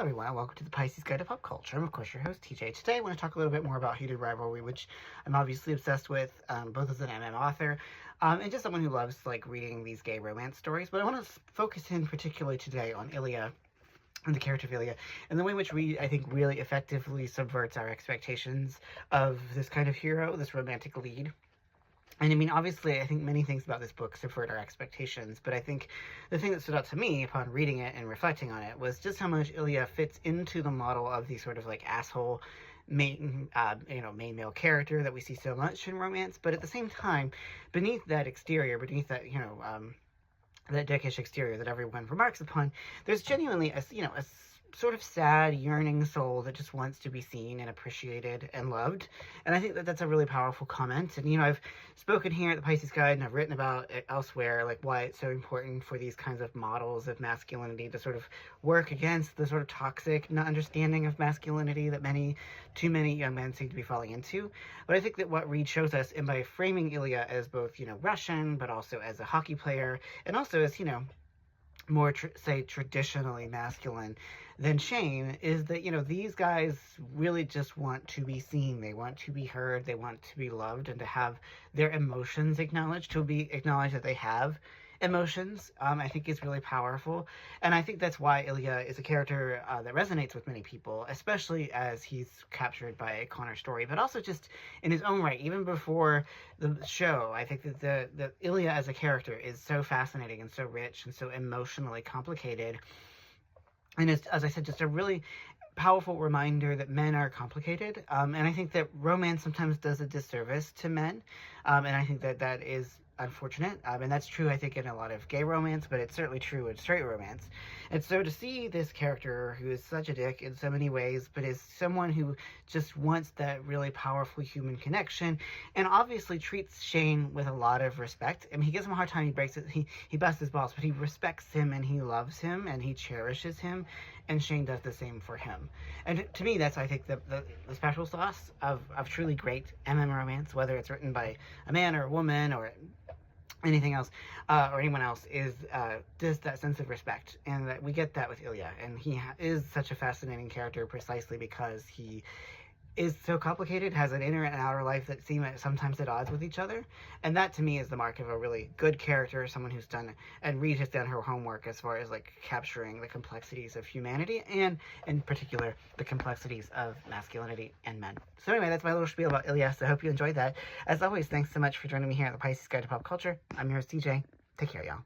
Hello everyone, and welcome to the Pisces Guide to Pop Culture. I'm of course your host TJ. Today I want to talk a little bit more about Heated Rivalry, which I'm obviously obsessed with, both as an MM author, and just someone who loves like reading these gay romance stories. But I want to focus in particularly today on Ilya and the character of Ilya, and the way in which Reid, I think, really effectively subverts our expectations of this kind of hero, this romantic lead. And I mean, obviously, I think many things about this book subvert our expectations, but I think the thing that stood out to me upon reading it and reflecting on it was just how much Ilya fits into the model of the sort of like asshole main male character that we see so much in romance. But at the same time, beneath that exterior, beneath that, that dickish exterior that everyone remarks upon, there's genuinely a sort of sad, yearning soul that just wants to be seen and appreciated and loved. And I think that that's a really powerful comment. And, I've spoken here at the Pisces Guide, and I've written about it elsewhere, like why it's so important for these kinds of models of masculinity to sort of work against the sort of toxic not understanding of masculinity that too many young men seem to be falling into. But I think that what Reid shows us, and by framing Ilya as both, Russian, but also as a hockey player, and also as, more, traditionally masculine than Shane, is that, these guys really just want to be seen. They want to be heard. They want to be loved and to have their emotions acknowledged, to be acknowledged that they have emotions. I think is really powerful. And I think that's why Ilya is a character that resonates with many people, especially as he's captured by a Connor story, but also just in his own right, even before the show. I think that the Ilya as a character is so fascinating and so rich and so emotionally complicated. And it's, as I said, just a really powerful reminder that men are complicated. And I think that romance sometimes does a disservice to men. And I think that that is unfortunate. And that's true, I think, in a lot of gay romance, but it's certainly true in straight romance. And so to see this character who is such a dick in so many ways, but is someone who just wants that really powerful human connection, and obviously treats Shane with a lot of respect. I mean, he gives him a hard time, he breaks it, he busts his balls, but he respects him, and he loves him, and he cherishes him, and Shane does the same for him. And to me, that's, I think, the special sauce of truly great MM romance, whether it's written by a man or a woman or anything else, or anyone else, is just that sense of respect. And that we get that with Ilya. And he is such a fascinating character precisely because he is so complicated, has an inner and outer life that seem sometimes at odds with each other. And that, to me, is the mark of a really good character, someone who's done, and Reid has done her homework as far as, like, capturing the complexities of humanity, and, in particular, the complexities of masculinity and men. So anyway, that's my little spiel about Ilya, so I hope you enjoyed that. As always, thanks so much for joining me here at the Pisces Guide to Pop Culture. I'm your host, TJ. Take care, y'all.